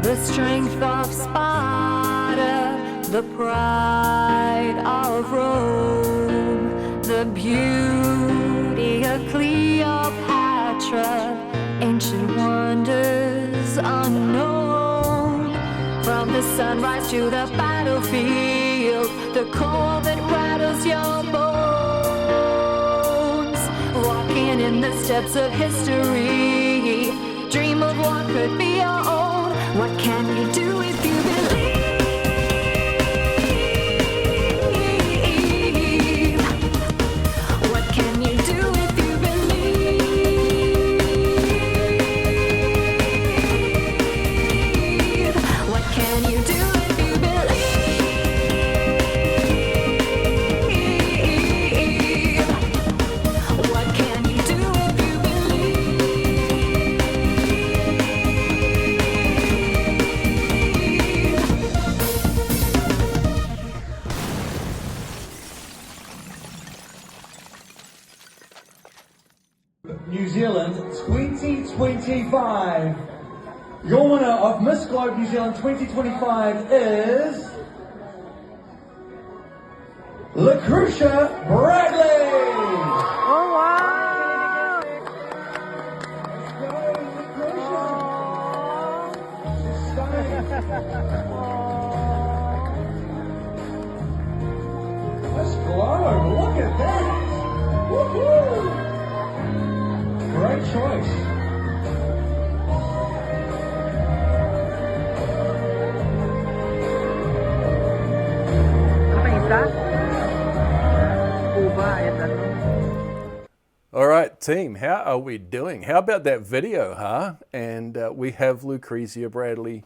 the strength of Sparta, the pride of Rome, the beauty of Cleopatra, ancient wonders unknown. From the sunrise to the battlefield, the call that rattles your bones. Walking in the steps of history, dream of what could be your own. What can you do if you believe? What can you do if you believe? What can you do if you believe? What can you do if you New Zealand 2025. Your winner of Miss Globe New Zealand 2025 is Lucrezia Bradley. Oh wow! Let's go, Lucrezia. She's stunning. Miss Globe, look at that. Woohoo! Great choice. Apa Isa? Ubah ya tadi. All right, team, how are we doing? How about that video, huh? And we have Lucrezia Bradley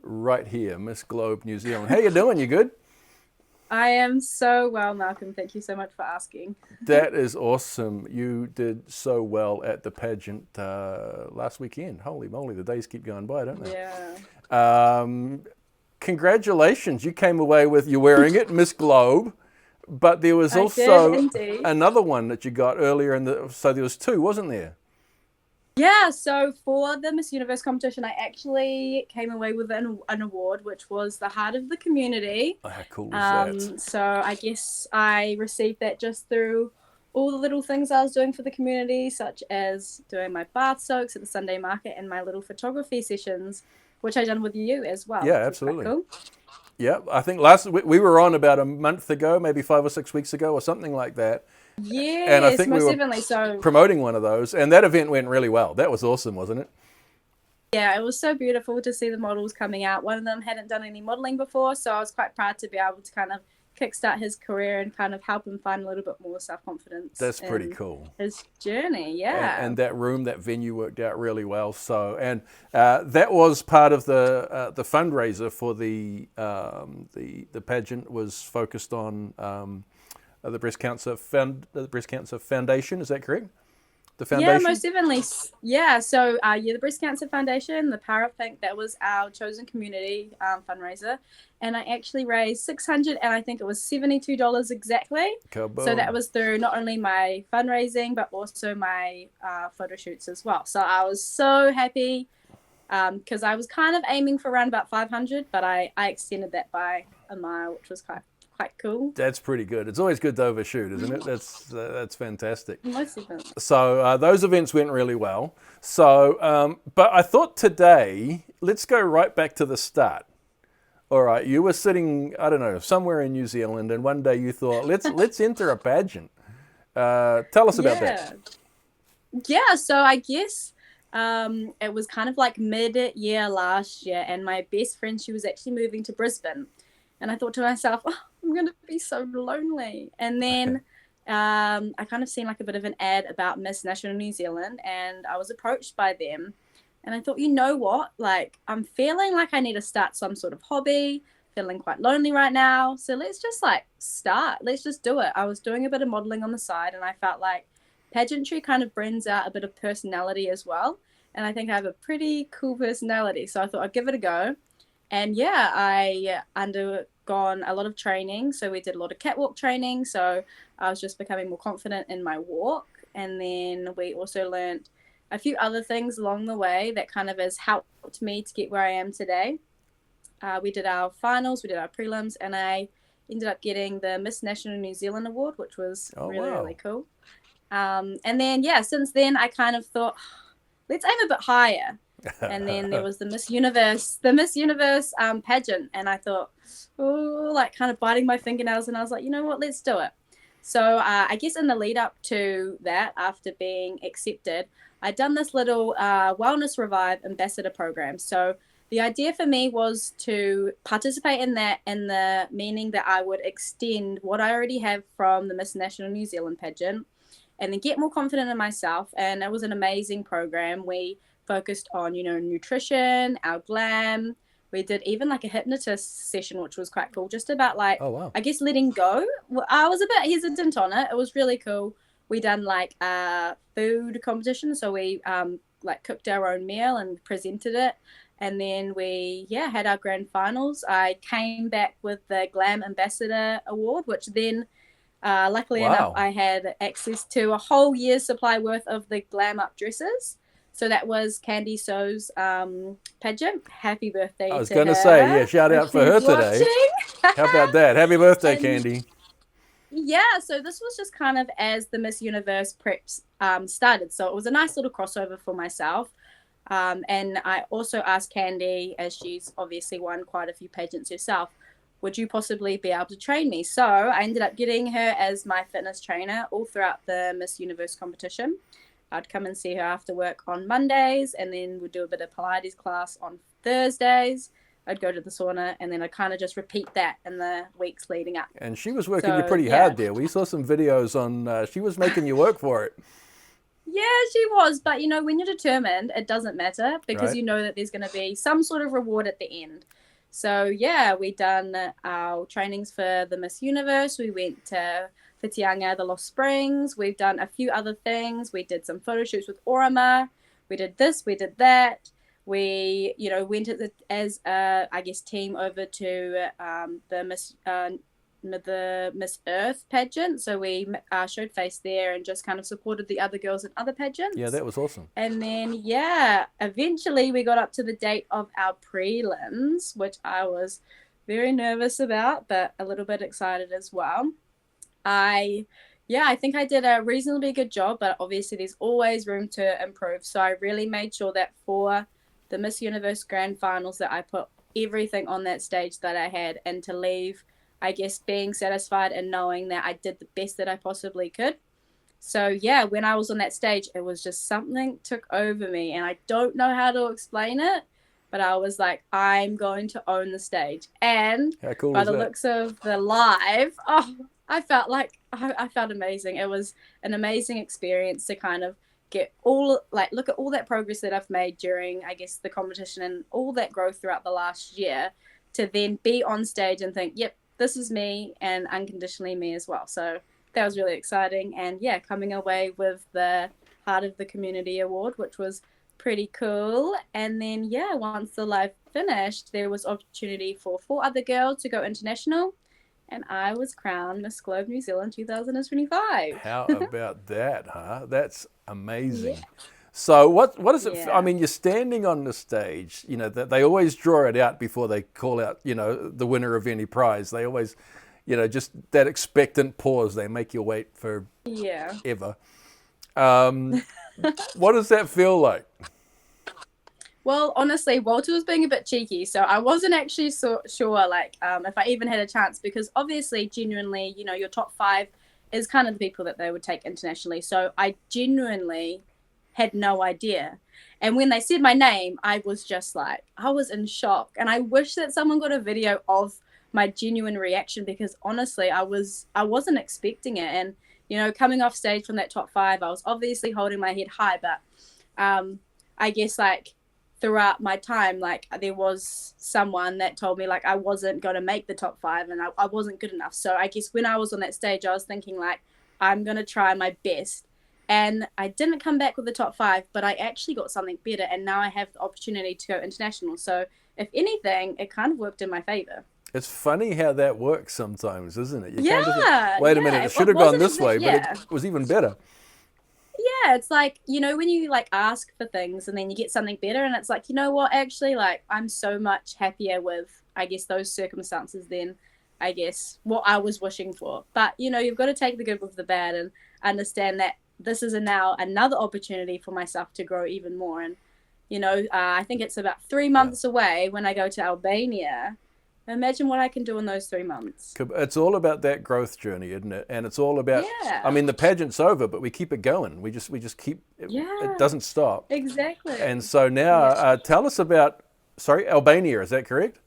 right here, Miss Globe New Zealand. How you doing? You good? I am so well, Malcolm. Thank you so much for asking. That is awesome. You did so well at the pageant last weekend. Holy moly, the days keep going by, don't they? Yeah. Congratulations. You came away with, you're wearing it, Miss Globe. But there was I also did, indeed. another one that you got earlier so there was two, wasn't there? Yeah, so for the Miss Universe competition, I actually came away with an award, which was the Heart of the Community. Oh, how cool was that? So I guess I received that just through all the little things I was doing for the community, such as doing my bath soaks at the Sunday market and my little photography sessions, which I done with you as well. Yeah, which is quite absolutely. cool. Yeah, I think we were on about a month ago, maybe 5 or 6 weeks ago or something like that. Yes, And I think most we were definitely. So promoting one of those, and that event went really well. That was awesome, wasn't it? yeah, it was so beautiful to see the models coming out. One of them hadn't done any modeling before, so I was quite proud to be able to kind of kickstart his career and kind of help him find a little bit more self-confidence. That's pretty in cool. His journey, yeah. And that room, that venue worked out really well. So, and that was part of the fundraiser for the pageant was focused on the Breast Cancer Foundation. Is that correct? The foundation? Yeah, most definitely. Yeah, so the Breast Cancer Foundation, the Power of Pink, that was our chosen community fundraiser. And I actually raised $600 and I think it was $72 exactly. Kaboom. So that was through not only my fundraising, but also my photo shoots as well. So I was so happy because I was kind of aiming for around about 500, but I extended that by a mile, which was quite cool. That's pretty good. It's always good to overshoot, isn't it? That's fantastic. Most definitely. So those events went really well. So, but I thought today, let's go right back to the start. All right, you were sitting, I don't know, somewhere in New Zealand, and one day you thought, let's enter a pageant. Tell us about that. Yeah, so I guess it was kind of like mid-year last year, and my best friend, she was actually moving to Brisbane. And I thought to myself, oh, I'm going to be so lonely. And then I kind of seen like a bit of an ad about Miss National New Zealand, and I was approached by them. And I thought, you know what? Like, I'm feeling like I need to start some sort of hobby, feeling quite lonely right now. So let's just like start. Let's just do it. I was doing a bit of modeling on the side, and I felt like pageantry kind of brings out a bit of personality as well. And I think I have a pretty cool personality. So I thought I'd give it a go. And yeah, I undergone a lot of training. So we did a lot of catwalk training. So I was just becoming more confident in my walk. And then we also learned a few other things along the way that kind of has helped me to get where I am today. We did our finals, we did our prelims, and I ended up getting the Miss National New Zealand award, which was really cool. And then, since then I kind of thought, let's aim a bit higher. And then there was the Miss Universe pageant, and I thought, kind of biting my fingernails, and I was like, you know what, let's do it. So I guess in the lead up to that, after being accepted, I'd done this little Wellness Revive ambassador program. So the idea for me was to participate in that, in the meaning that I would extend what I already have from the Miss National New Zealand pageant and then get more confident in myself. And it was an amazing program. We focused on, nutrition, our glam. We did even like a hypnotist session, which was quite cool, just about like, I guess, letting go. I was a bit hesitant on it. It was really cool. We done like a food competition. So we cooked our own meal and presented it. And then we, had our grand finals. I came back with the Glam Ambassador Award, which then, luckily enough, I had access to a whole year's supply worth of the Glam Up dresses. So that was Candy So's pageant. Happy birthday to her. I was going to say, shout out for her today. How about that? Happy birthday, Candy. Yeah, so this was just kind of as the Miss Universe preps started. So it was a nice little crossover for myself. And I also asked Candy, as she's obviously won quite a few pageants herself, would you possibly be able to train me? So I ended up getting her as my fitness trainer all throughout the Miss Universe competition. I'd come and see her after work on Mondays, and then we'd do a bit of Pilates class on Thursdays. I'd go to the sauna, and then I'd kind of just repeat that in the weeks leading up. And she was working you pretty hard there. We saw some videos on, she was making you work for it. Yeah, she was. But, when you're determined, it doesn't matter because you know that there's going to be some sort of reward at the end. So, we done our trainings for the Miss Universe. We went to Whitianga, the Lost Springs. We've done a few other things. We did some photo shoots with Orama. We did this, we did that. We, went as a, team over to the Miss Earth pageant. So we showed face there and just kind of supported the other girls in other pageants. Yeah, that was awesome. And then, eventually we got up to the date of our prelims, which I was very nervous about, but a little bit excited as well. I think I did a reasonably good job, but obviously there's always room to improve. So I really made sure that for the Miss Universe Grand Finals that I put everything on that stage that I had, and to leave, being satisfied and knowing that I did the best that I possibly could. So when I was on that stage, it was just something took over me, and I don't know how to explain it, but I was like, I'm going to own the stage. And by the looks of the live, I felt amazing. It was an amazing experience to kind of get look at all that progress that I've made during, the competition and all that growth throughout the last year, to then be on stage and think, yep, this is me and unconditionally me as well. So that was really exciting. And coming away with the Heart of the Community Award, which was pretty cool. And then, once the live finished, there was opportunity for 4 other girls to go international. And I was crowned Miss Globe New Zealand 2025. How about that, huh? That's amazing. Yeah. So what is it? Yeah. I mean, you're standing on the stage, they always draw it out before they call out, the winner of any prize. They always, just that expectant pause. They make you wait for ever. What does that feel like? Well, honestly, Walter was being a bit cheeky, so I wasn't actually sure, if I even had a chance, because obviously, genuinely, your top 5 is kind of the people that they would take internationally. So I genuinely had no idea. And when they said my name, I was just I was in shock. And I wish that someone got a video of my genuine reaction, because honestly, I wasn't expecting it. And, coming off stage from that top 5, I was obviously holding my head high, but I guess throughout my time, there was someone that told me I wasn't going to make the top 5 and I wasn't good enough. So I guess when I was on that stage, I was thinking I'm going to try my best. And I didn't come back with the top 5, but I actually got something better. And now I have the opportunity to go international. So if anything, it kind of worked in my favor. It's funny how that works sometimes, isn't it? You kind of think, wait a minute, it should have gone this way, but it was even better. Yeah, it's like, when you like ask for things and then you get something better, and it's like, you know what, actually, like, I'm so much happier with, I guess, those circumstances than, I guess, what I was wishing for. But, you've got to take the good with the bad and understand that this is now another opportunity for myself to grow even more. And, I think it's about 3 months away when I go to Albania. Imagine what I can do in those 3 months. It's all about that growth journey, isn't it? And it's all about, I Yeah. mean, the pageant's over, but we keep it going. We just keep, Yeah, it doesn't stop. exactly. And so now, Yeah. tell us about, sorry, Albania, is that correct?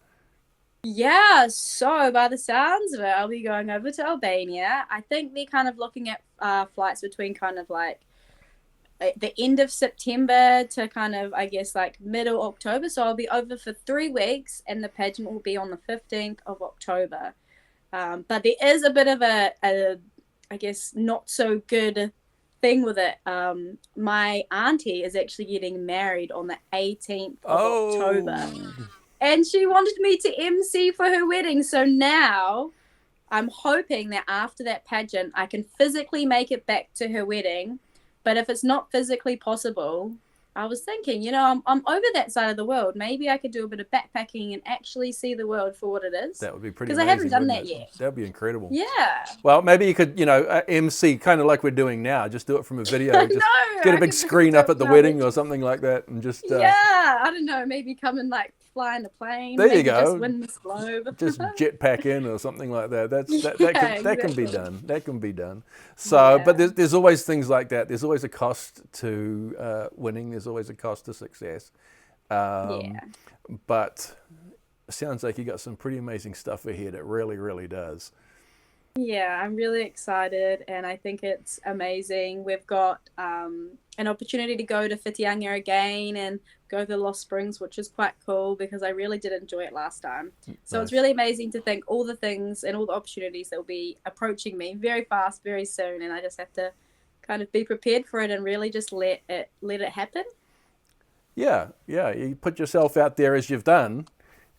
Yeah, so by the sounds of it, I'll be going over to Albania. I think they're kind of looking at flights between kind of like the end of September to kind of, I guess, like middle October. So I'll be over for 3 weeks, and the pageant will be on the 15th of October. But there is a bit of I guess, not so good thing with it. My auntie is actually getting married on the 18th of October. Oh, And she wanted me to MC for her wedding. So now I'm hoping that after that pageant, I can physically make it back to her wedding. But if it's not physically possible, I was thinking, I'm over that side of the world. Maybe I could do a bit of backpacking and actually see the world for what it is. that would be pretty Because I amazing. haven't done wouldn't that it? yet. That would be incredible. Yeah. Well, maybe you could, MC kind of like we're doing now. Just do it from a video. Just No, get a I big could screen do up it at the from wedding or something like that, and just Yeah, I don't know. Maybe come and like fly in a plane. There you maybe go. Just win this globe. just jetpack in or something like that. That Yeah, can be exactly. done. That can be done. So, but Yeah. there's always things like that. There's always a cost to winning. There's always a cost to success. Yeah. But it sounds like you got some pretty amazing stuff ahead. It really, really does. Yeah, I'm really excited, and I think it's amazing. We've got an opportunity to go to Whitianga again and go to Lost Springs, which is quite cool because I really did enjoy it last time. So it's Nice. really amazing to think all the things and all the opportunities that will be approaching me very fast, very soon, and I just have to kind of be prepared for it and really just let it happen. Yeah, yeah. You put yourself out there as you've done,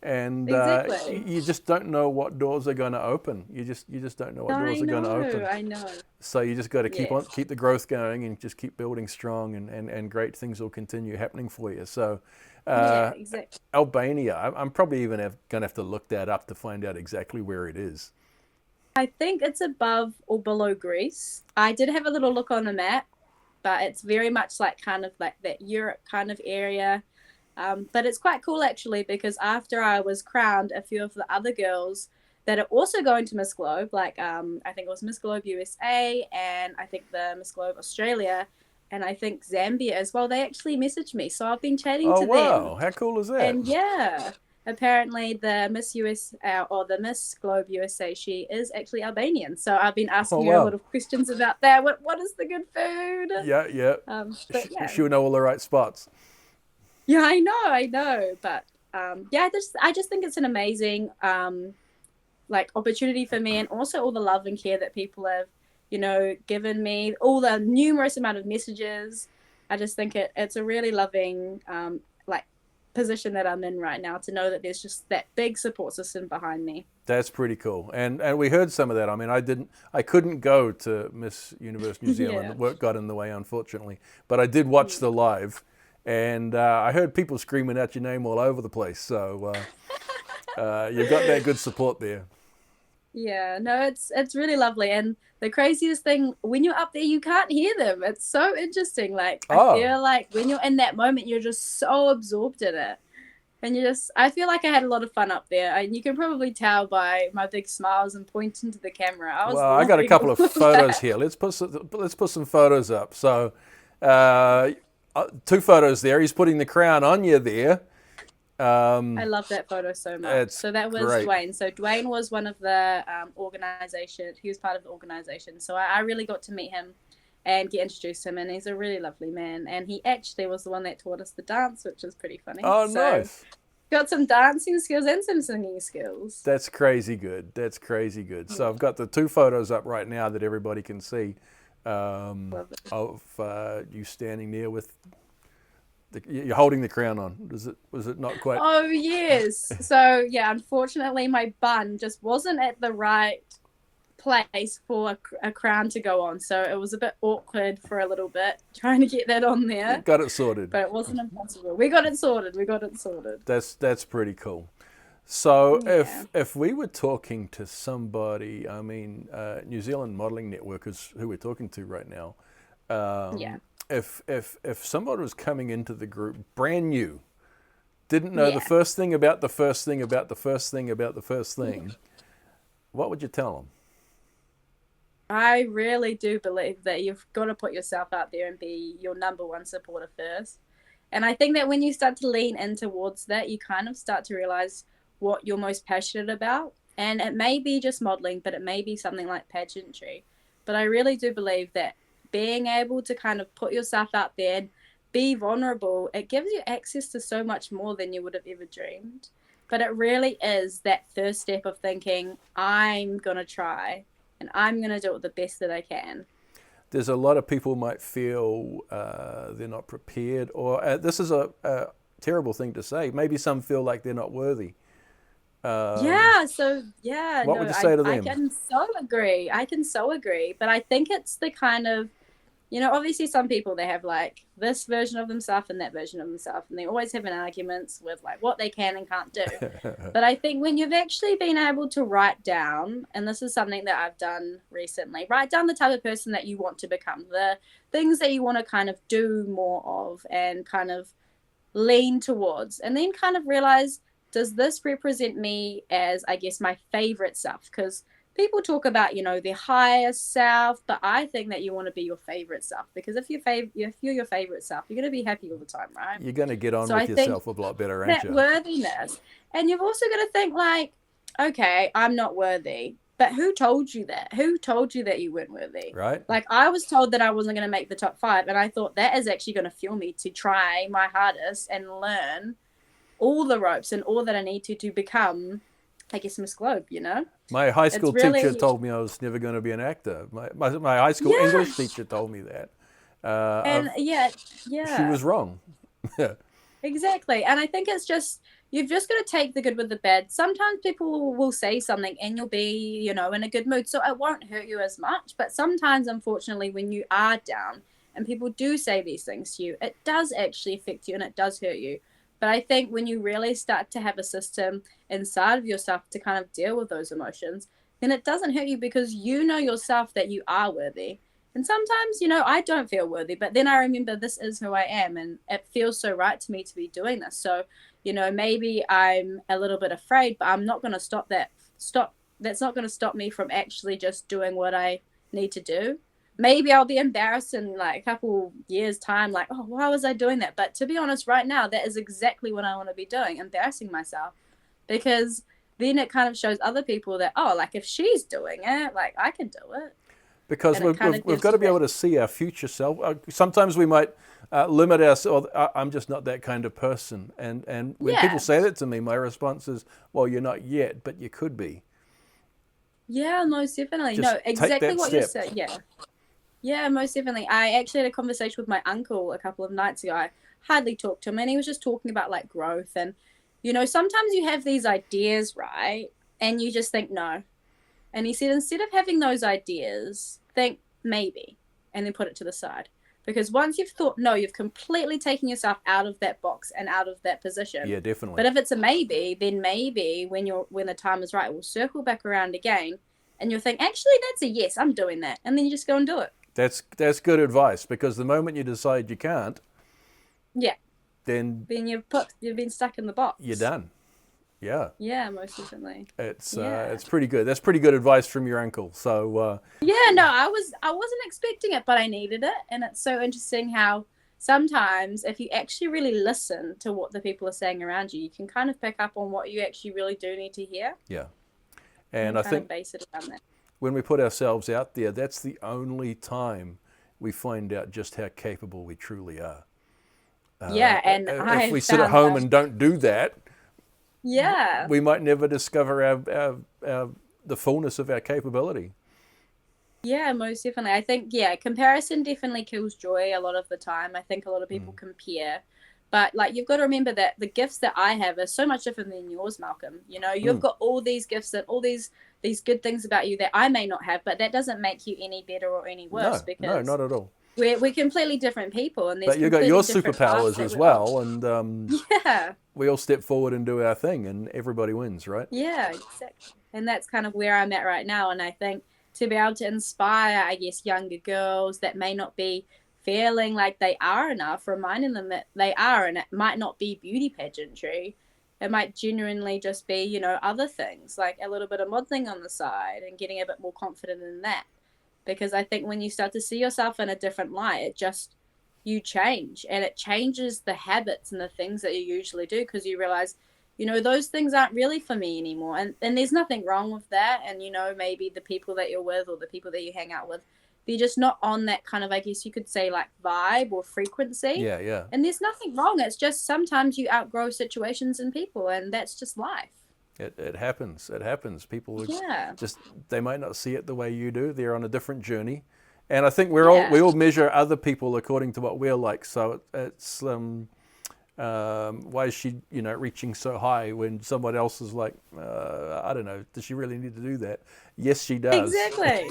and Exactly. you just don't know what doors are going to open. You just don't know what I doors are going to open. know, I know. So you just got to Yes. keep the growth going, and just keep building strong, and great things will continue happening for you. So Yeah, exactly. Albania, I'm probably even going to have to look that up to find out exactly where it is. I think it's above or below Greece. I did have a little look on the map, but it's very much like kind of like that Europe kind of area. But it's quite cool actually because after I was crowned, a few of the other girls that are also going to Miss Globe, like I think it was Miss Globe USA and I think the Miss Globe Australia and I think Zambia as well, they actually messaged me. So I've been chatting Oh to them. wow, how cool is that? And yeah, apparently the Miss US or the Miss Globe USA, she is actually Albanian. So I've been asking her a wow. lot of questions about that. What is the good food? Yeah, yeah. But yeah, She'll know all the right spots. yeah, I know. But yeah, I just think it's an amazing like opportunity for me, and also all the love and care that people have, given me, all the numerous amount of messages. I just think it's a really loving like position that I'm in right now to know that there's just that big support system behind me. That's pretty cool. And we heard some of that. I mean, I couldn't go to Miss Universe New Zealand. Yeah. Work got in the way, unfortunately. But I did watch the live, and I heard people screaming out your name all over the place. So you've got that good support there. Yeah, no, it's really lovely. And the craziest thing, when you're up there, you can't hear them. It's so interesting. Like, Oh. I feel like when you're in that moment, you're just so absorbed in it. And I feel like I had a lot of fun up there. And you can probably tell by my big smiles and pointing to the camera. I I got a loving couple of all photos that. here. Let's put some photos up. So, two photos there. He's putting the crown on you there. I love that photo so much. It's So that was great. Dwayne. So Dwayne was one of the organization. He was part of the organization. So I really got to meet him and get introduced to him. And he's a really lovely man. And he actually was the one that taught us the dance, which is pretty funny. Oh, So nice. got some dancing skills and some singing skills. That's crazy good. That's crazy good. So I've got the two photos up right now that everybody can see Love it. of you standing there with you're holding the crown on. Was it not quite? Oh yes. So yeah, unfortunately my bun just wasn't at the right place for a crown to go on. So it was a bit awkward for a little bit trying to get that on there. Got it sorted. But it wasn't impossible. We got it sorted. We got it sorted. That's pretty cool. So Yeah. if we were talking to somebody, I mean, New Zealand Modelling Network is who we're talking to right now. Yeah. If somebody was coming into the group brand new, didn't know Yeah. the first thing about the first thing about the first thing about the first thing, what would you tell them? I really do believe that you've got to put yourself out there and be your number one supporter first. And I think that when you start to lean in towards that, you kind of start to realize what you're most passionate about. And it may be just modeling, but it may be something like pageantry. But I really do believe that being able to kind of put yourself out there and be vulnerable, it gives you access to so much more than you would have ever dreamed. But it really is that first step of thinking, I'm going to try and I'm going to do it the best that I can. There's a lot of people might feel they're not prepared, or this is a terrible thing to say. Maybe some feel like they're not worthy. What would you say to them? I can so agree. But I think it's the kind of, obviously some people, they have like this version of themselves and that version of themselves, and they're always having arguments with like what they can and can't do. But I think when you've actually been able to write down, and this is something that I've done recently, write down the type of person that you want to become, the things that you want to kind of do more of and kind of lean towards, and then kind of realize, does this represent me as, I guess, my favorite self? Because people talk about, their highest self, but I think that you want to be your favorite self, because if you're your favorite self, you're going to be happy all the time, right? You're going to get on So with I think yourself a lot better, aren't that you? worthiness. And you've also got to think like, okay, I'm not worthy, but who told you that? Who told you that you weren't worthy? Right. Like, I was told that I wasn't going to make the top 5, and I thought that is actually going to fuel me to try my hardest and learn all the ropes and all that I need to become, I guess, Miss Globe, My high school It's really- teacher told me I was never going to be an actor. My high school Yeah. English teacher told me that. And She was wrong. Exactly. And I think it's just, you've just got to take the good with the bad. Sometimes people will say something and you'll be, in a good mood, so it won't hurt you as much. But sometimes, unfortunately, when you are down and people do say these things to you, it does actually affect you and it does hurt you. But I think when you really start to have a system inside of yourself to kind of deal with those emotions, then it doesn't hurt you, because you know yourself that you are worthy. And sometimes, I don't feel worthy, but then I remember this is who I am, and it feels so right to me to be doing this. So, maybe I'm a little bit afraid, but I'm not going to stop that. That's not going to stop me from actually just doing what I need to do. Maybe I'll be embarrassed in like a couple years' time, like, oh, why was I doing that? But to be honest, right now, that is exactly what I want to be doing, embarrassing myself, because then it kind of shows other people that, oh, like if she's doing it, like I can do it. Because And it kind of we've gives got to be you able to see our future self. Sometimes we might limit ourselves. I'm just not that kind of person. And when Yeah. people say that to me, my response is, well, you're not yet, but you could be. Yeah, most definitely. Just No, take exactly that what you're step. saying. Yeah. Yeah, most definitely. I actually had a conversation with my uncle a couple of nights ago. I hardly talked to him, and he was just talking about like growth. And, sometimes you have these ideas, right? And you just think no. And he said, instead of having those ideas, think maybe, and then put it to the side. Because once you've thought no, you've completely taken yourself out of that box and out of that position. Yeah, definitely. But if it's a maybe, then maybe when the time is right, we'll circle back around again, and you'll think, actually, that's a yes, I'm doing that. And then you just go and do it. That's good advice, because the moment you decide you can't, Yeah. then Then you've been stuck in the box. you're done. Yeah, Yeah, most definitely. it's Yeah. pretty good. That's pretty good advice from your uncle. So Yeah, no, I wasn't expecting it, but I needed it. And it's so interesting how sometimes if you actually really listen to what the people are saying around you, you can kind of pick up on what you actually really do need to hear. yeah, and I kind of think base it around that. when we put ourselves out there, that's the only time we find out just how capable we truly are. Yeah, and if we sit at home and don't do that, yeah, we might never discover the fullness of our capability. yeah, most definitely. I think comparison definitely kills joy a lot of the time. I think a lot of people compare, but like you've got to remember that the gifts that I have are so much different than yours, Malcolm. You've got all these gifts and all these these good things about you that I may not have, but that doesn't make you any better or any worse No, because not at all. we're completely different people, and there's But you got your completely different paths superpowers that as we're on. well, and Yeah, we all step forward and do our thing, and everybody wins, right? yeah, exactly. And that's kind of where I'm at right now. And I think to be able to inspire, I guess, younger girls that may not be feeling like they are enough, reminding them that they are, and it might not be beauty pageantry. It might genuinely just be, other things like a little bit of modeling on the side and getting a bit more confident in that. Because I think when you start to see yourself in a different light, you change, and it changes the habits and the things that you usually do because you realize, those things aren't really for me anymore. And there's nothing wrong with that. And, maybe the people that you're with or the people that you hang out with, they're just not on that kind of, I guess you could say, like vibe or frequency. Yeah, yeah. And there's nothing wrong. It's just sometimes you outgrow situations and people, and that's just life. It happens. It happens. People Yeah. just, they might not see it the way you do. They're on a different journey. And I think we all measure other people according to what we're like. So it's why is she, reaching so high when someone else is like, I don't know, does she really need to do that? Yes, she does. Exactly.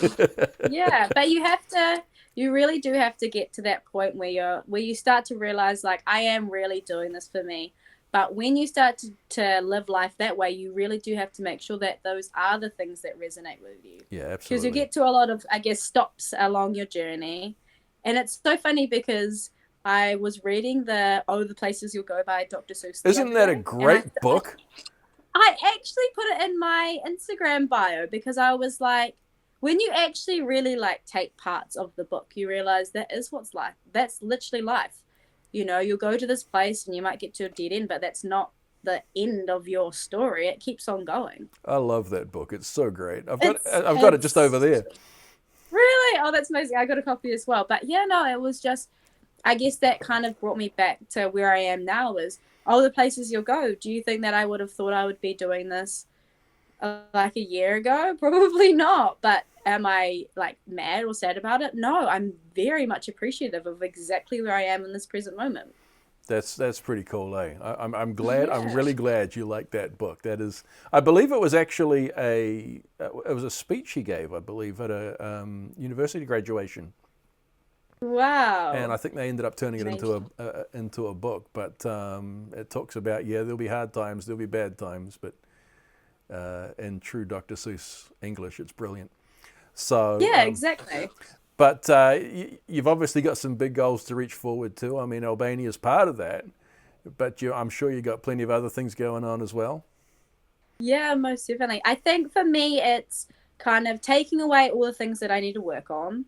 Yeah, but you really do have to get to that point where you start to realize, like, I am really doing this for me. But when you start to live life that way, you really do have to make sure that those are the things that resonate with you. Yeah, absolutely. Because you get to a lot of, I guess, stops along your journey. And it's so funny because I was reading the Places You'll Go by Dr. Seuss. Isn't that a great book? I actually put it in my Instagram bio because I was like, when you actually really like take parts of the book, you realize that is what's life. That's literally life. You'll go to this place and you might get to a dead end, but that's not the end of your story. It keeps on going. I love that book. It's so great. I've got it just over there. Really? Oh, that's amazing. I got a copy as well. But yeah, no, it was just, I guess that kind of brought me back to where I am now is, the places you'll go. Do you think that I would have thought I would be doing this like a year ago? Probably not. But am I like mad or sad about it? No, I'm very much appreciative of exactly where I am in this present moment. That's pretty cool, eh? I'm glad. Yeah. I'm really glad you like that book. That is, I believe it was actually it was a speech he gave, I believe, at a university graduation. Wow. And I think they ended up turning it into a book. But it talks about, there'll be hard times, there'll be bad times, but in true Dr. Seuss English, it's brilliant. So yeah, exactly. But you've obviously got some big goals to reach forward to. I mean, Albania is part of that, but I'm sure you've got plenty of other things going on as well. Yeah, most definitely. I think for me, it's kind of taking away all the things that I need to work on,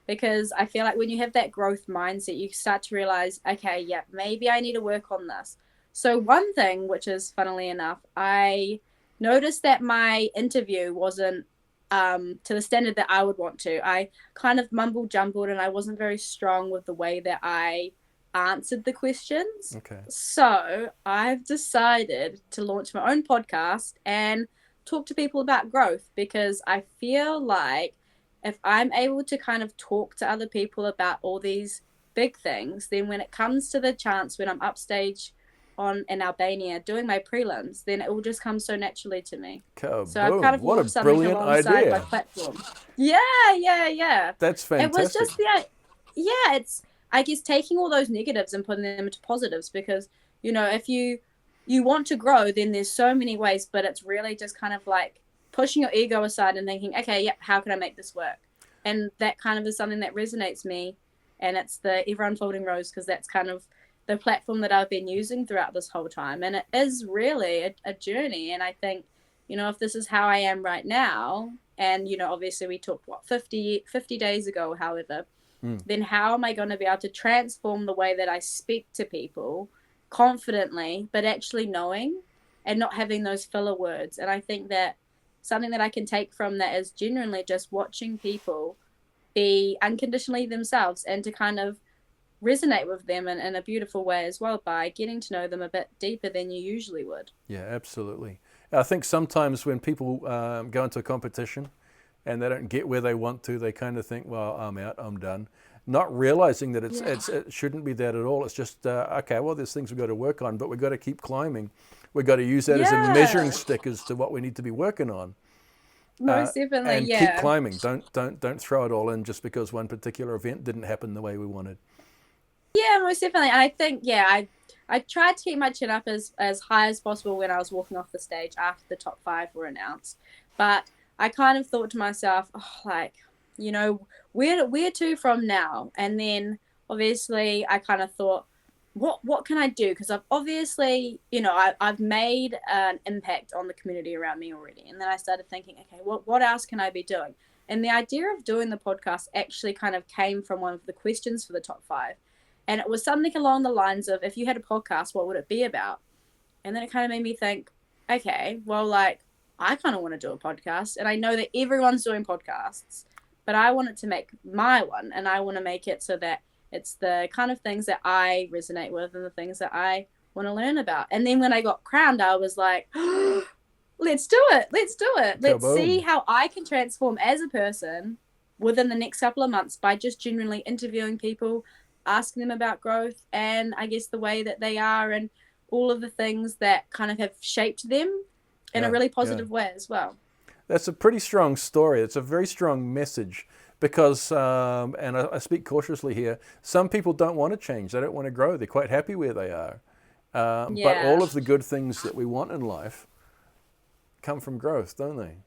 because I feel like when you have that growth mindset, you start to realize, okay, yeah, maybe I need to work on this. So one thing, which is funnily enough, I noticed that my interview wasn't to the standard that I would want to. I kind of mumbled jumbled and I wasn't very strong with the way that I answered the questions. Okay. So I've decided to launch my own podcast and talk to people about growth, because I feel like if I'm able to kind of talk to other people about all these big things, then when it comes to the chance when I'm upstage in Albania doing my prelims, then it will just come so naturally to me. So I've kind of what launched a something brilliant alongside idea. my platform. Yeah. That's fantastic. It was just it's, I guess, taking all those negatives and putting them into positives, because, if you want to grow, then there's so many ways, but it's really just kind of like pushing your ego aside and thinking, okay, yep, how can I make this work? And that kind of is something that resonates me, and it's the Ever Unfolding Rose, because that's kind of the platform that I've been using throughout this whole time. And it is really a journey. And I think, if this is how I am right now, and, obviously we talked, 50 days ago, however, then how am I going to be able to transform the way that I speak to people confidently, but actually knowing and not having those filler words? And I think that something that I can take from that is genuinely just watching people be unconditionally themselves, and to kind of resonate with them in a beautiful way as well, by getting to know them a bit deeper than you usually would. Yeah, absolutely. I think sometimes when people go into a competition and they don't get where they want to, they kind of think, well, I'm out, I'm done. Not realizing that it shouldn't be that at all. It's just, okay, well, there's things we've got to work on, but we've got to keep climbing. We've got to use that as a measuring stick as to what we need to be working on. Most definitely, and yeah. keep climbing. Don't throw it all in just because one particular event didn't happen the way we wanted. Yeah, most definitely. And I think, yeah, I tried to keep my chin up as high as possible when I was walking off the stage after the top 5 were announced. But I kind of thought to myself, oh, like, you know, where to from now? And then obviously I kind of thought, what can I do? Because I've obviously, you know, I've made an impact on the community around me already. And then I started thinking, okay, what else can I be doing? And the idea of doing the podcast actually kind of came from one of the questions for the top 5. And it was something along the lines of, if you had a podcast, what would it be about? And then it kind of made me think, okay, well, like, I kind of want to do a podcast. And I know that everyone's doing podcasts, but I wanted to make my one. And I want to make it so that it's the kind of things that I resonate with and the things that I want to learn about. And then when I got crowned, I was like, oh, let's do it. Let's do it. Let's see how I can transform as a person within the next couple of months by just genuinely interviewing people, asking them about growth and I guess the way that they are and all of the things that kind of have shaped them in a really positive way as well. That's a pretty strong story. It's a very strong message because, and I speak cautiously here, some people don't want to change. They don't want to grow. They're quite happy where they are. But all of the good things that we want in life come from growth, don't they?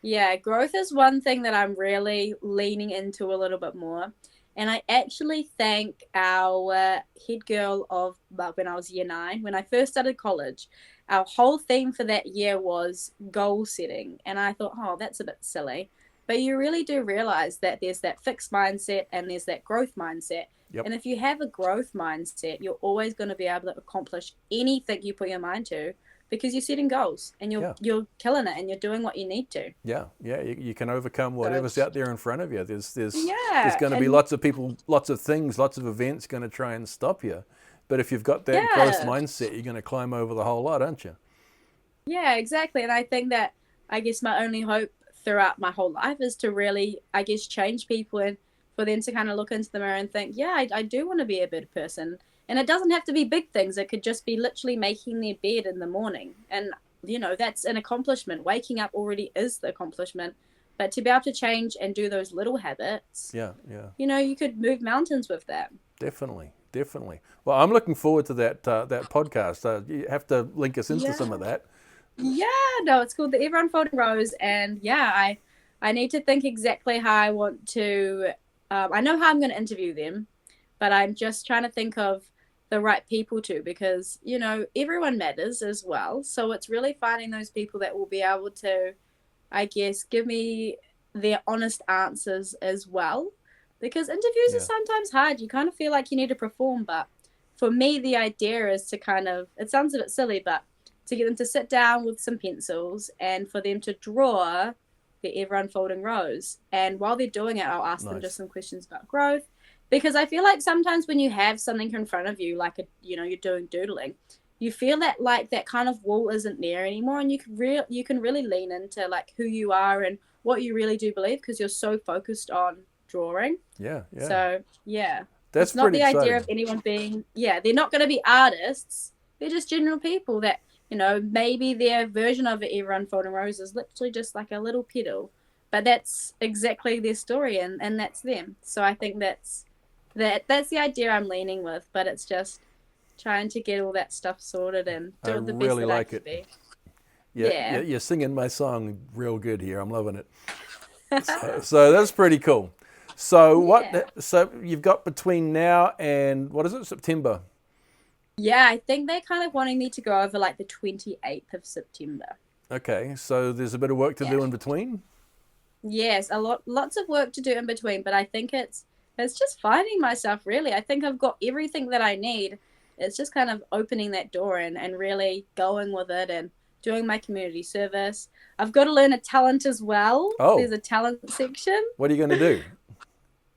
Yeah, growth is one thing that I'm really leaning into a little bit more. And I actually thank our head girl of when I was year 9, when I first started college, our whole theme for that year was goal setting. And I thought, oh, that's a bit silly. But you really do realize that there's that fixed mindset and there's that growth mindset. Yep. And if you have a growth mindset, you're always going to be able to accomplish anything you put your mind to because you're setting goals and you're killing it and you're doing what you need to. Yeah, you can overcome whatever's out there in front of you. There's going to be lots of people, lots of things, lots of events going to try and stop you. But if you've got that growth mindset, you're going to climb over the whole lot, aren't you? Yeah, exactly. And I think that, I guess my only hope throughout my whole life is to really, I guess, change people and for them to kind of look into the mirror and think, yeah, I do want to be a better person. And it doesn't have to be big things. It could just be literally making their bed in the morning. And, you know, that's an accomplishment. Waking up already is the accomplishment. But to be able to change and do those little habits, you know, you could move mountains with that. Definitely. Well, I'm looking forward to that podcast. You have to link us into some of that. Yeah, no, it's called the Ever Unfolding Rose. And I need to think exactly how I want to, I know how I'm going to interview them, but I'm just trying to think of the right people to, because, you know, everyone matters as well. So it's really finding those people that will be able to, I guess, give me their honest answers as well. Because interviews are sometimes hard. You kind of feel like you need to perform. But for me, the idea is to kind of, it sounds a bit silly, but to get them to sit down with some pencils and for them to draw the Ever Unfolding Rose. And while they're doing it, I'll ask them just some questions about growth. Because I feel like sometimes when you have something in front of you, like, you're doing doodling, you feel that like that kind of wall isn't there anymore. And you can really lean into like who you are and what you really do believe because you're so focused on drawing. Yeah. So, That's it's not the exciting. idea of anyone being, they're not going to be artists. They're just general people that, you know, maybe their version of the Ever Unfolding Rose is literally just like a little petal. But that's exactly their story and that's them. So I think that's the idea I'm leaning with, but it's just trying to get all that stuff sorted and do the best that I can be. Yeah, you're singing my song real good here. I'm loving it. So that's pretty cool. So So you've got between now and what is it, September? Yeah, I think they're kind of wanting me to go over like the 28th of September. Okay, so there's a bit of work to do in between. Yes, lots of work to do in between, but I think it's just finding myself, really. I think I've got everything that I need. It's just kind of opening that door and really going with it and doing my community service. I've got to learn a talent as well. Oh. There's a talent section. What are you going to do?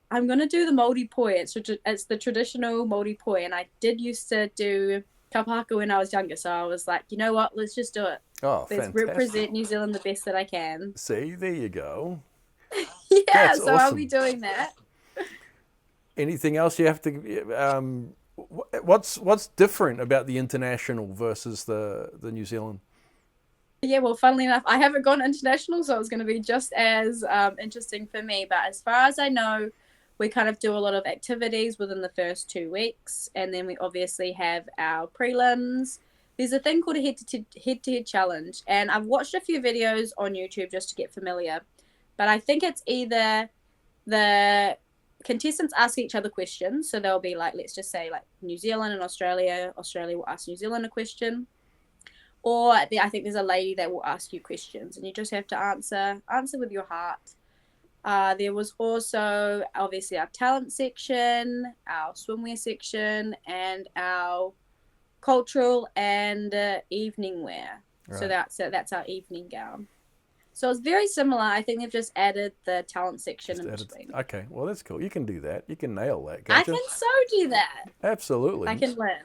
I'm going to do the Māori poi. It's the traditional Māori poi, and I did used to do kapahaka when I was younger, so I was like, you know what, let's just do it. Oh, let's fantastic. represent New Zealand the best that I can. See, there you go. That's awesome. I'll be doing that. Anything else you have to? What's different about the international versus the New Zealand? Yeah, well, funnily enough, I haven't gone international, so it's going to be just as interesting for me. But as far as I know, we kind of do a lot of activities within the first 2 weeks, and then we obviously have our prelims. There's a thing called a head-to-head challenge, and I've watched a few videos on YouTube just to get familiar. But I think it's either the contestants ask each other questions, so they'll be like, let's just say like New Zealand and Australia. Australia will ask New Zealand a question, or I think there's a lady that will ask you questions, and you just have to answer with your heart. There was also obviously our talent section, our swimwear section, and our cultural and evening wear. Right. So that's our evening gown. So it's very similar. I think they've just added the talent section in between. Okay, well that's cool. You can do that. You can nail that, I can't you? can so do that. Absolutely. I can learn.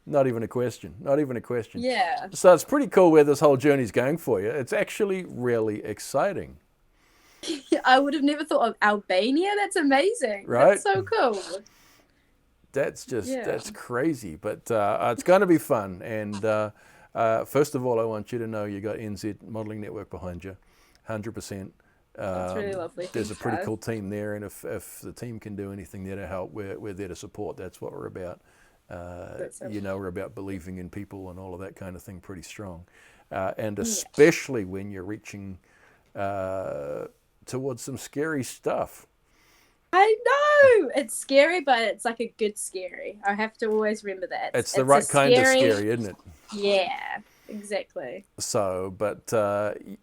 Not even a question. Not even a question. Yeah. So it's pretty cool where this whole journey's going for you. It's actually really exciting. I would have never thought of Albania. That's amazing. Right? That's so cool. That's crazy. But it's going to be fun. And first of all, I want you to know you got NZ Modelling Network behind you, 100%. That's really lovely. There's a Thanks, pretty guys. cool team there, and if the team can do anything there to help, we're there to support. That's what we're about. We're about believing in people and all of that kind of thing pretty strong. And especially when you're reaching towards some scary stuff. I know it's scary, but it's like a good scary. I have to always remember that. It's the right kind of scary, isn't it? Yeah, exactly. So, but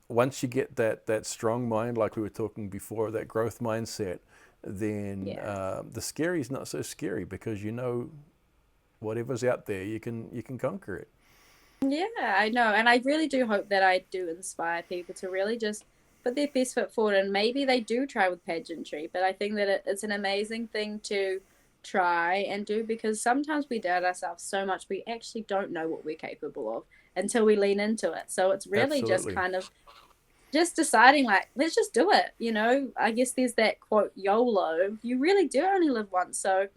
once you get that strong mind, like we were talking before, that growth mindset, then the scary is not so scary because you know whatever's out there, you can conquer it. Yeah, I know, and I really do hope that I do inspire people to really just put their best foot forward, and maybe they do try with pageantry. But I think that it's an amazing thing to try and do, because sometimes we doubt ourselves so much we actually don't know what we're capable of until we lean into it. So it's really just kind of just deciding, like, let's just do it. I guess there's that quote, YOLO. You really do only live once, so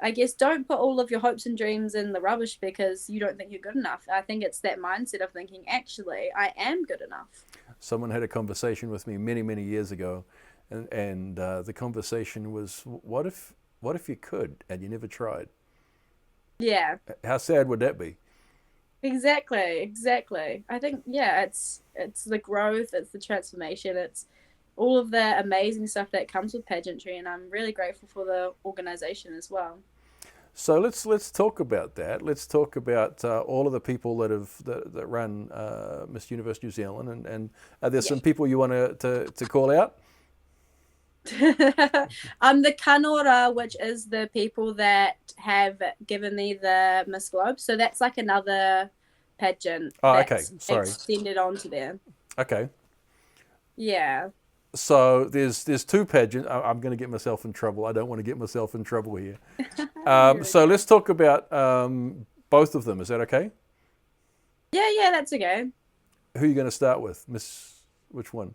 I guess don't put all of your hopes and dreams in the rubbish because you don't think you're good enough. I think it's that mindset of thinking, actually, I am good enough. Someone had a conversation with me many, many years ago, and the conversation was, what if you could and you never tried? Yeah. How sad would that be? Exactly. I think, it's the growth, it's the transformation, it's all of the amazing stuff that comes with pageantry, and I'm really grateful for the organization as well. So let's talk about that. Let's talk about all of the people that run Miss Universe New Zealand, and are there some people you want to call out? The Kanora, which is the people that have given me the Miss Globe. So that's like another pageant. Oh, okay. That's Sorry. extended onto there. Okay. Yeah. So there's two pageants. I'm going to get myself in trouble. I don't want to get myself in trouble here. So let's talk about both of them. Is that okay? Yeah, that's okay. Who are you going to start with? Which one?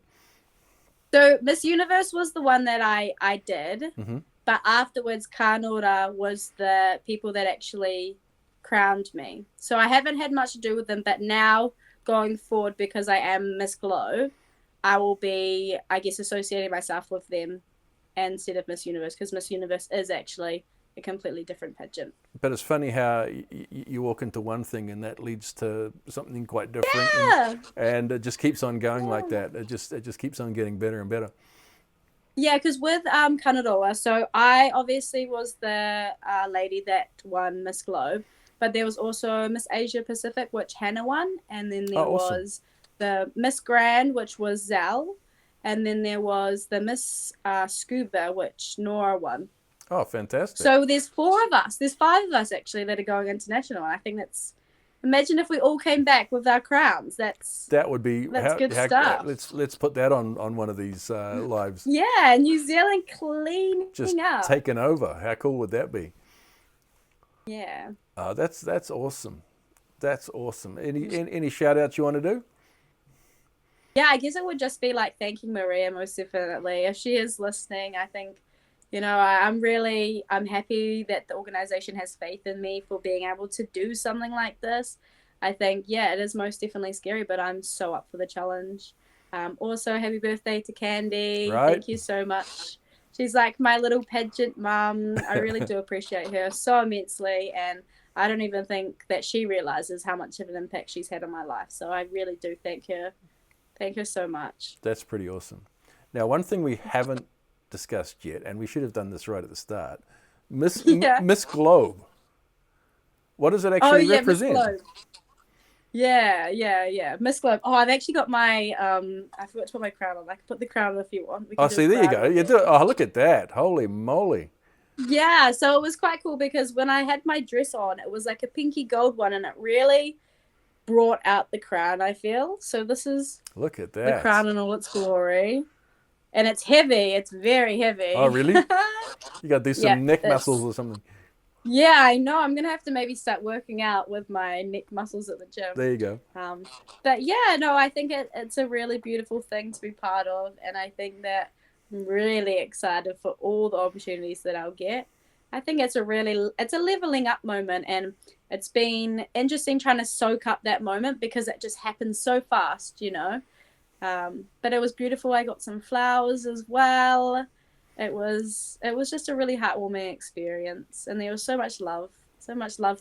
So Miss Universe was the one that I did, but afterwards Kanora was the people that actually crowned me. So I haven't had much to do with them, but now going forward, because I am Miss Globe, I will be, I guess, associating myself with them instead of Miss Universe, because Miss Universe is actually a completely different pageant. But it's funny how you walk into one thing and that leads to something quite different, and it just keeps on going like that. It just keeps on getting better and better. Yeah, because with Kanaloa, so I obviously was the lady that won Miss Globe, but there was also Miss Asia Pacific, which Hannah won, and then there was the Miss Grand, which was Zell, and then there was the Miss Scuba, which Nora won. Oh, fantastic. So there's 4 of us. There's 5 of us, actually, that are going international. And I think that's... Imagine if we all came back with our crowns. That would be good stuff. Let's put that on one of these lives. Yeah, New Zealand cleaning just up. Taking over. How cool would that be? Yeah. That's awesome. That's awesome. Any shout outs you want to do? Yeah, I guess it would just be like thanking Maria most definitely. If she is listening, I think, I'm happy that the organization has faith in me for being able to do something like this. I think, yeah, it is most definitely scary, but I'm so up for the challenge. Also, happy birthday to Candy. Right? Thank you so much. She's like my little pageant mum. I really do appreciate her so immensely. And I don't even think that she realizes how much of an impact she's had on my life. So I really do thank her. Thank her so much. That's pretty awesome. Now, one thing we haven't discussed yet, and we should have done this right at the start, Miss Globe. What does it actually Miss represent? Globe. Yeah. Miss Globe. Oh, I've actually got my I forgot to put my crown on. I can put the crown on if you want. Oh, see, there you go. You do it. Oh, look at that. Holy moly. Yeah, so it was quite cool because when I had my dress on, it was like a pinky gold one, and it really brought out the crown, I feel. So this is Look at that. the crown in all its glory. And it's heavy. It's very heavy. Oh, really? You got to do some neck muscles or something. Yeah, I know. I'm going to have to maybe start working out with my neck muscles at the gym. There you go. But yeah, no, I think it's a really beautiful thing to be part of. And I think that I'm really excited for all the opportunities that I'll get. I think it's a leveling up moment, and it's been interesting trying to soak up that moment because it just happens so fast, you know. But it was beautiful. I got some flowers as well. It was just a really heartwarming experience, and there was so much love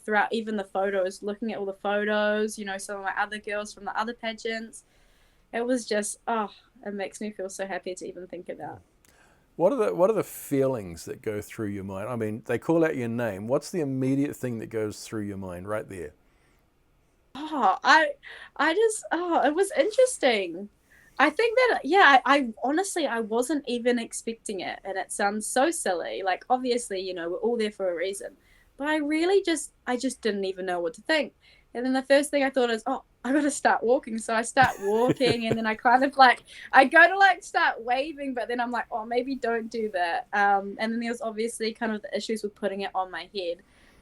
throughout even the photos. Looking at all the photos, you know, some of my other girls from the other pageants, it was just it makes me feel so happy to even think about. What are the feelings that go through your mind? I mean, they call out your name. What's the immediate thing that goes through your mind right there? It was interesting. I think that, I honestly, I wasn't even expecting it. And it sounds so silly. Like, obviously, you know, we're all there for a reason. But I just didn't even know what to think. And then the first thing I thought is, I got to start walking. So I start walking, and then I kind of I go to start waving, but then I'm like, maybe don't do that. And then there was obviously kind of the issues with putting it on my head.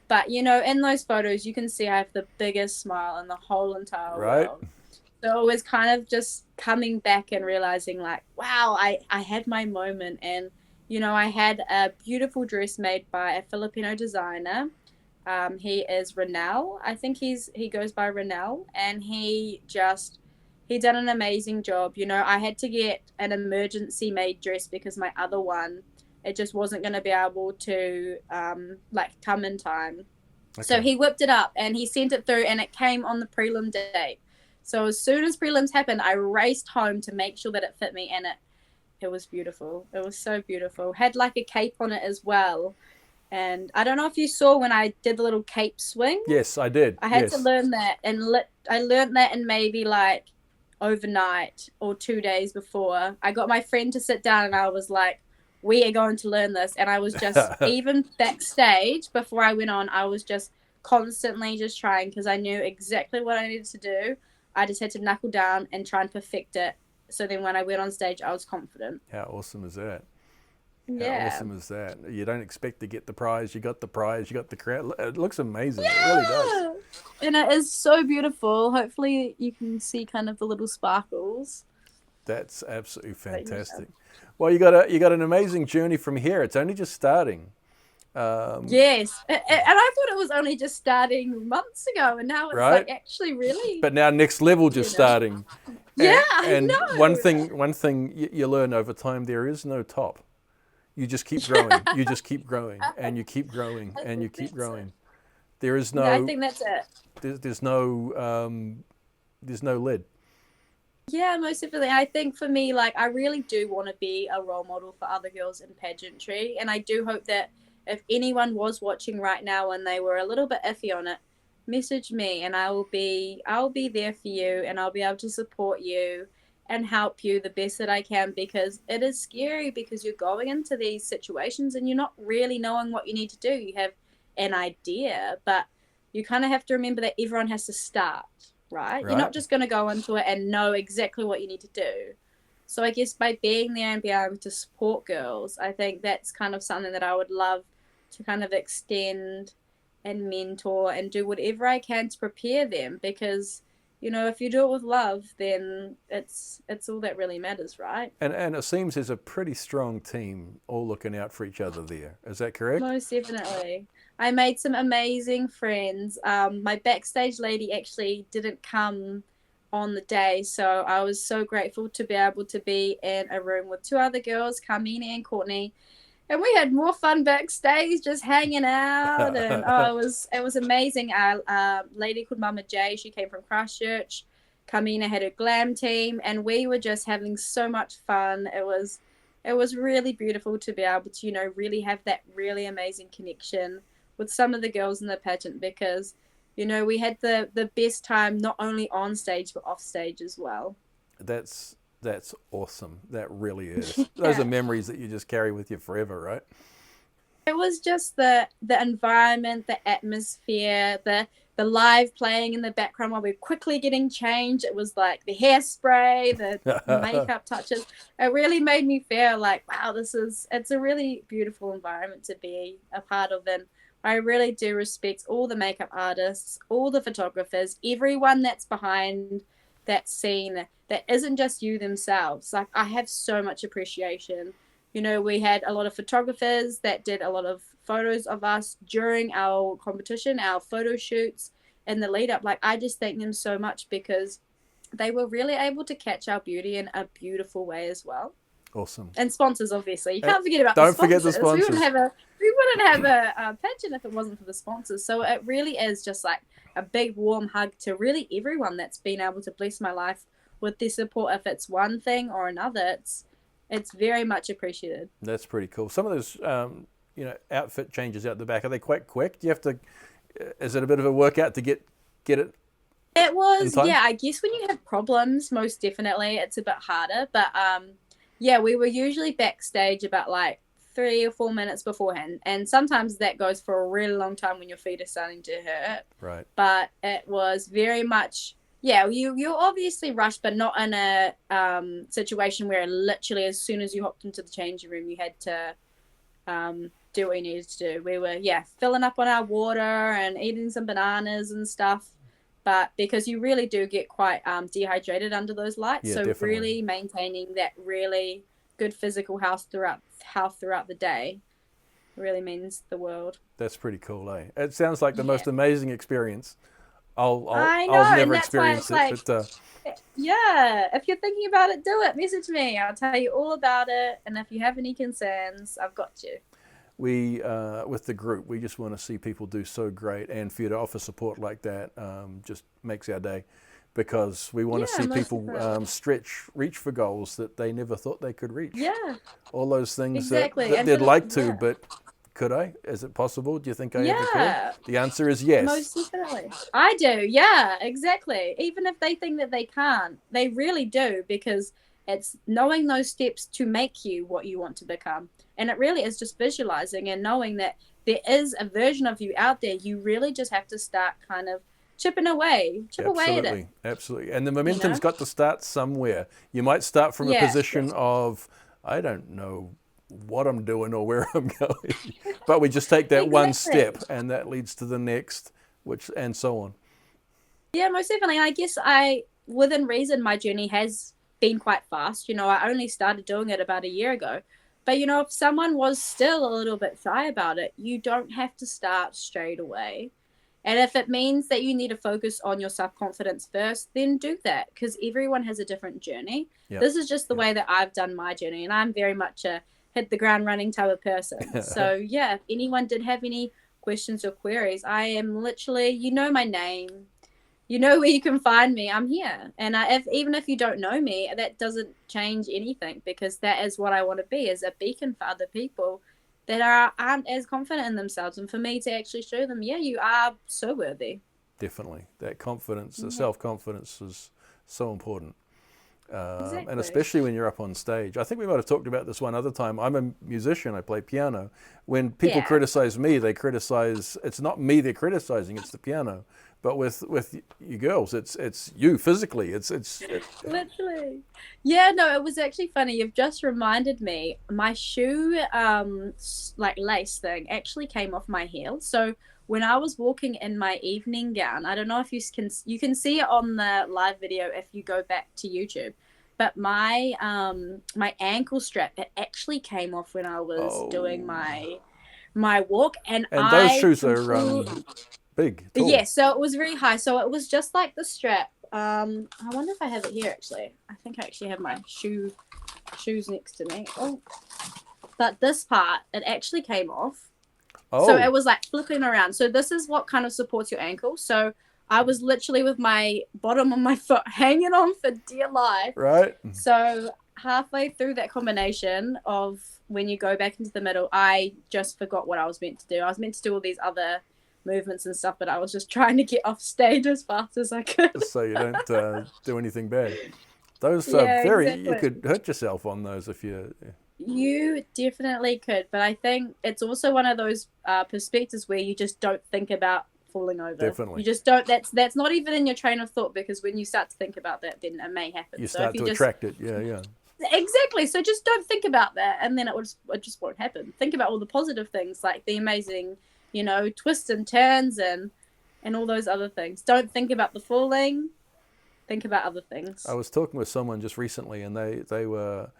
But, you know, in those photos, you can see I have the biggest smile in the whole entire world. So it was kind of just coming back and realizing wow, I had my moment. And, you know, I had a beautiful dress made by a Filipino designer. He is Renal. I think he goes by Renal, and he done an amazing job. You know, I had to get an emergency made dress because my other one, it just wasn't going to be able to come in time. Okay. So he whipped it up and he sent it through, and it came on the prelim date. So as soon as prelims happened, I raced home to make sure that it fit me, and it was beautiful. It was so beautiful. Had a cape on it as well. And I don't know if you saw when I did the little cape swing. Yes, I did. I had to learn that, and I learned that in maybe overnight or 2 days before. I got my friend to sit down, and I was like, we are going to learn this. And I was just, even backstage before I went on, I was just constantly just trying because I knew exactly what I needed to do. I just had to knuckle down and try and perfect it. So then when I went on stage, I was confident. How awesome is that? Yeah. How awesome is that? You don't expect to get the prize. You got the prize. You got the crown. It looks amazing. Yeah. It really does. And it is so beautiful. Hopefully you can see kind of the little sparkles. That's absolutely fantastic. Well, you got an amazing journey from here. It's only just starting. Yes. And I thought it was only just starting months ago, and now it's actually really. But now next level just starting. Yeah, and I know. One thing you learn over time, there is no top. You just keep growing. You just keep growing, and you keep growing, and you keep growing. There is no. Yeah, I think that's it. There's no lid. Yeah, most definitely. I think for me, I really do want to be a role model for other girls in pageantry, and I do hope that if anyone was watching right now and they were a little bit iffy on it, message me, and I'll be there for you, and I'll be able to support you and help you the best that I can, because it is scary because you're going into these situations and you're not really knowing what you need to do. You have an idea, but you kind of have to remember that everyone has to start, right? You're not just going to go into it and know exactly what you need to do. So I guess by being there and being able to support girls, I think that's kind of something that I would love to kind of extend and mentor and do whatever I can to prepare them, because you know, if you do it with love, then it's all that really matters, right? And it seems there's a pretty strong team all looking out for each other there. Is that correct? Most definitely. I made some amazing friends. My backstage lady actually didn't come on the day, so I was so grateful to be able to be in a room with two other girls, Carmina and Courtney, and we had more fun backstage, just hanging out, and it was amazing. A lady called Mama J, she came from Christchurch. Carmina had a glam team, and we were just having so much fun. It was really beautiful to be able to, really have that really amazing connection with some of the girls in the pageant, because we had the best time, not only on stage but off stage as well. That's awesome. That really is. Those are memories that you just carry with you forever, right? It was just the environment, the atmosphere, the live playing in the background while we were quickly getting changed. It was like the hairspray, the makeup touches. It really made me feel like, wow, it's a really beautiful environment to be a part of. And I really do respect all the makeup artists, all the photographers, everyone that's behind that scene that isn't just you themselves. Like, I have so much appreciation. We had a lot of photographers that did a lot of photos of us during our competition, our photo shoots, and the lead up. Like, I just thank them so much, because they were really able to catch our beauty in a beautiful way as well. Awesome. And sponsors, obviously. You can't forget about Don't the sponsors. forget the sponsors. We wouldn't have a pageant if it wasn't for the sponsors. So it really is just like a big warm hug to really everyone that's been able to bless my life with their support. If it's one thing or another, it's very much appreciated. That's pretty cool. Some of those, outfit changes out the back, are they quite quick? Do you have to? Is it a bit of a workout to get it? It was, yeah. I guess when you have problems, most definitely, it's a bit harder. But yeah, we were usually backstage about like 3 or 4 minutes beforehand, and sometimes that goes for a really long time when your feet are starting to hurt. Right. But it was very much. Yeah, you obviously rushed, but not in a situation where literally as soon as you hopped into the changing room, you had to do what you needed to do. We were, filling up on our water and eating some bananas and stuff. But because you really do get quite dehydrated under those lights, so definitely. Really maintaining that really good physical health throughout the day really means the world. That's pretty cool, eh? It sounds like the most amazing experience. I know, I'll never and that's why experience it's it, like, but if you're thinking about it, do it. Message me. I'll tell you all about it. And if you have any concerns, I've got you. we, with the group, we just want to see people do so great, and for you to offer support like that just makes our day, because we want to see people reach for goals that they never thought they could reach. Yeah. All those things Exactly. that And they'd for like to, but could I? Is it possible? Do you think I ever could? The answer is yes. Most definitely. I do. Yeah, exactly. Even if they think that they can't, they really do, because it's knowing those steps to make you what you want to become. And it really is just visualizing and knowing that there is a version of you out there. You really just have to start kind of chip away at it. Absolutely. And the momentum's got to start somewhere. You might start from a position of, I don't know what I'm doing or where I'm going, but we just take that one step, and that leads to the next, and so on. Yeah, most definitely. I guess within reason, my journey has been quite fast. I only started doing it about a year ago. But, if someone was still a little bit shy about it, you don't have to start straight away. And if it means that you need to focus on your self-confidence first, then do that, because everyone has a different journey. Yep. This is just the way that I've done my journey, and I'm very much a hit the ground running type of person. So, if anyone did have any questions or queries, I am literally, my name. You know where you can find me. I'm here. And even if you don't know me, that doesn't change anything, because that is what I want to be, as a beacon for other people that aren't as confident in themselves. And for me to actually show them, you are so worthy. Definitely. That confidence, the self-confidence is so important. Exactly. And especially when you're up on stage. I think we might have talked about this one other time. I'm a musician. I play piano. When people criticize me, it's not me they're criticizing, it's the piano. But with you girls, it's you physically. It's literally. Yeah, no, it was actually funny. You've just reminded me. My shoe, lace thing, actually came off my heel. So when I was walking in my evening gown, I don't know if you can see it on the live video if you go back to YouTube. But my my ankle strap, it actually came off when I was doing my my walk, and those I shoes are big, tall. yeah, so it was very high. So it was just like the strap. I wonder if I have it here actually. I think I actually have my shoes next to me. Oh, but this part, it actually came off. Oh, So it was like flipping around. So this is what kind of supports your ankle. So I was literally with my bottom of my foot hanging on for dear life. right. So halfway through that combination of when you go back into the middle, I just forgot what I was meant to do. I was meant to do all these other movements and stuff, but I was just trying to get off stage as fast as I could. So you don't do anything bad. Those Yeah, you exactly. could hurt yourself on those if you. You definitely could, but I think it's also one of those perspectives where you just don't think about falling over. Definitely. You just don't. That's not even in your train of thought, because when you start to think about that, then it may happen. You So start if to you just, attract it. Yeah, yeah. exactly. So just don't think about that, and then it just won't happen. Think about all the positive things, like the amazing, twists and turns and all those other things. Don't think about the falling. Think about other things. I was talking with someone just recently, and they were.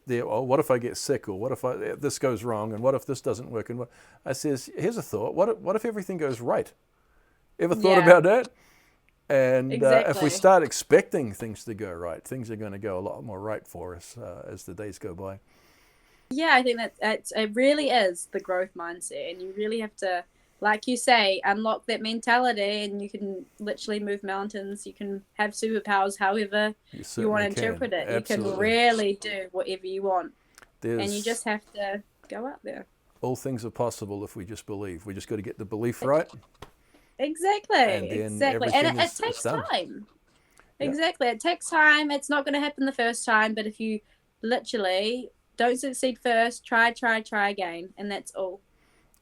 What if I get sick, or what if this goes wrong, and what if this doesn't work? And I says, here's a thought: what if everything goes right? Ever thought about that? And if Exactly. we start expecting things to go right, things are going to go a lot more right for us as the days go by. Yeah, I think that it really is the growth mindset, and you really have to, like you say, unlock that mentality, and you can literally move mountains. You can have superpowers, however you want to interpret it. Absolutely. You can really do whatever you want, and you There's just have to go out there. all things are possible if we just believe. We just got to get the belief right. Exactly, And then exactly, everything and it is takes done. time. Yeah. Exactly, it takes time. It's not going to happen the first time, but if you literally don't succeed first, try again, and that's all.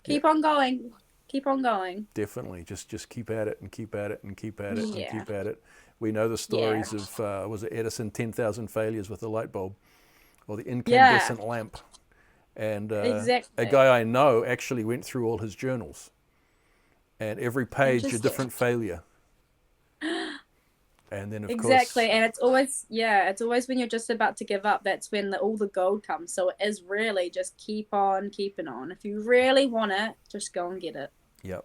Keep on going. Keep on going. Definitely, just keep at it and keep at it and keep at it Yeah. and keep at it. We know the stories of was it Edison, 10,000 failures with the light bulb, or the incandescent lamp, and Exactly. a guy I know actually went through all his journals, and every page a Interesting. different failure. And then of Exactly, course, and it's always when you're just about to give up, that's when all the gold comes. So it is really just keep on keeping on. If you really want it, just go and get it. yeah.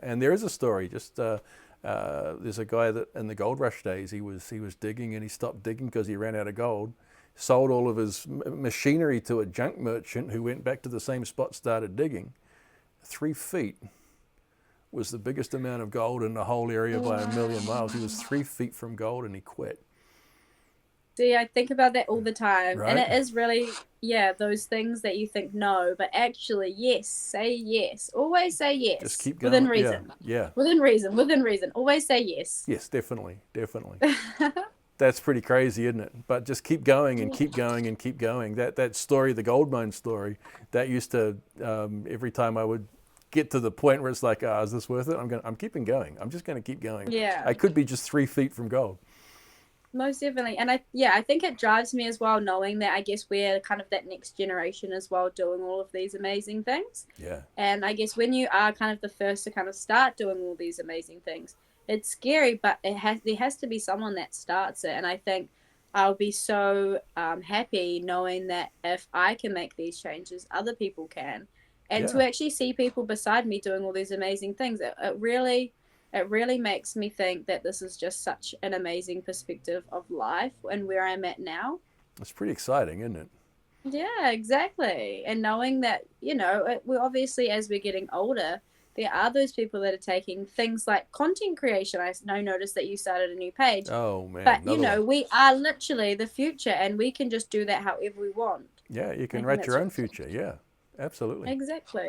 And there is a story. Just there's a guy that in the gold rush days he was digging, and he stopped digging because he ran out of gold. Sold all of his machinery to a junk merchant who went back to the same spot, started digging. 3 feet was the biggest amount of gold in the whole area by a million miles. He was 3 feet from gold, and he quit. See, I think about that all the time. Right. And it is really, those things that you think no, but actually, yes, say yes. Always say yes. Just keep going. Within reason. Yeah. Within reason. Always say yes. Yes, definitely. That's pretty crazy, isn't it? But just keep going and keep going and keep going. That story, the gold mine story, that used to, every time I would get to the point where it's like, is this worth it? I'm keeping going. I'm just going to keep going. Yeah. I could be just 3 feet from gold. Most definitely. And I think it drives me as well, knowing that I guess we're kind of that next generation as well, doing all of these amazing things. Yeah. And I guess when you are kind of the first to kind of start doing all these amazing things, it's scary, but there has to be someone that starts it. And I think I'll be so happy knowing that if I can make these changes, other people can. And to actually see people beside me doing all these amazing things, it really makes me think that this is just such an amazing perspective of life and where I'm at now. It's pretty exciting, isn't it? Yeah, exactly. And knowing that, we're obviously, as we're getting older, there are those people that are taking things like content creation. I noticed that you started a new page. Oh, man. But, we are literally the future, and we can just do that however we want. Yeah, you can I think write your that's own future. Yeah, absolutely. Exactly.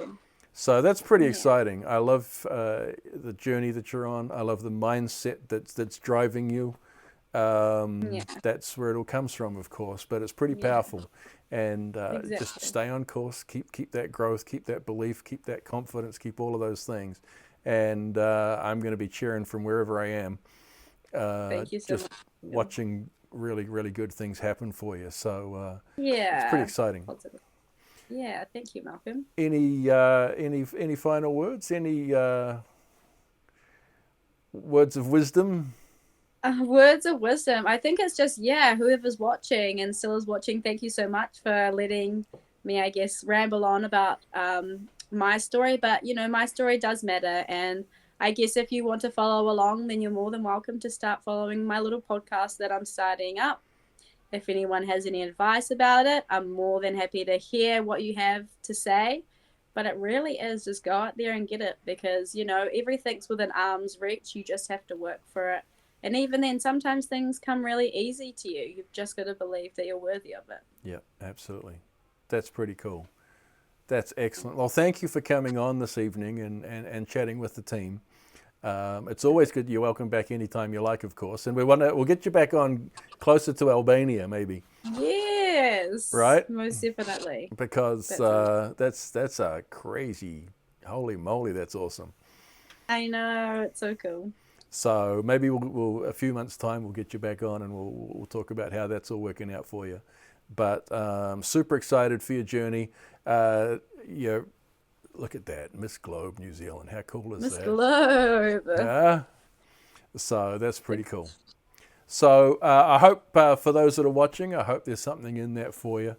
So that's pretty exciting. I love the journey that you're on. I love the mindset that's driving you. That's where it all comes from, of course, but it's pretty powerful. And just stay on course, keep that growth, keep that belief, keep that confidence, keep all of those things. And I'm going to be cheering from wherever I am. Thank you so just much. watching really, really good things happen for you. So Yeah. it's pretty exciting. Positive. Yeah, thank you, Malcolm. Any final words? Any words of wisdom? Words of wisdom. I think it's just, whoever's watching and still is watching, thank you so much for letting me, I guess, ramble on about my story. But, you know, my story does matter. And I guess if you want to follow along, then you're more than welcome to start following my little podcast that I'm starting up. If anyone has any advice about it, I'm more than happy to hear what you have to say. But it really is just go out there and get it, because, you know, everything's within arm's reach. You just have to work for it. And even then, sometimes things come really easy to you. You've just got to believe that you're worthy of it. Yeah, absolutely. That's pretty cool. That's excellent. Well, thank you for coming on this evening and chatting with the team. It's always good. You're welcome back anytime you like, of course. And we'll get you back on closer to Albania, maybe. Yes. Right? Most definitely. Because that's a crazy, holy moly, that's awesome. I know, it's so cool. So maybe we'll a few months' time we'll get you back on and we'll talk about how that's all working out for you. But super excited for your journey. Look at that, Miss Globe, New Zealand. How cool is Miss that? Globe. Yeah. So that's pretty cool. So I hope for those that are watching, I hope there's something in that for you.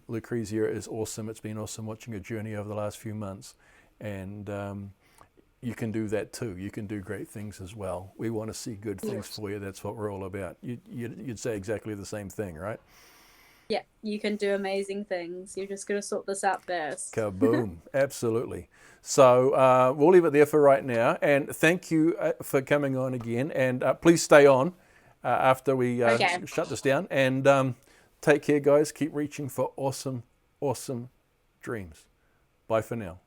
Lucrezia is awesome. It's been awesome watching her journey over the last few months. And you can do that too. You can do great things as well. We want to see good things for you. That's what we're all about. You'd say exactly the same thing, right? Yeah, you can do amazing things. You're just going to sort this out first. Kaboom. Absolutely. So we'll leave it there for right now. And thank you for coming on again. And please stay on after we shut this down. And take care, guys. Keep reaching for awesome, awesome dreams. Bye for now.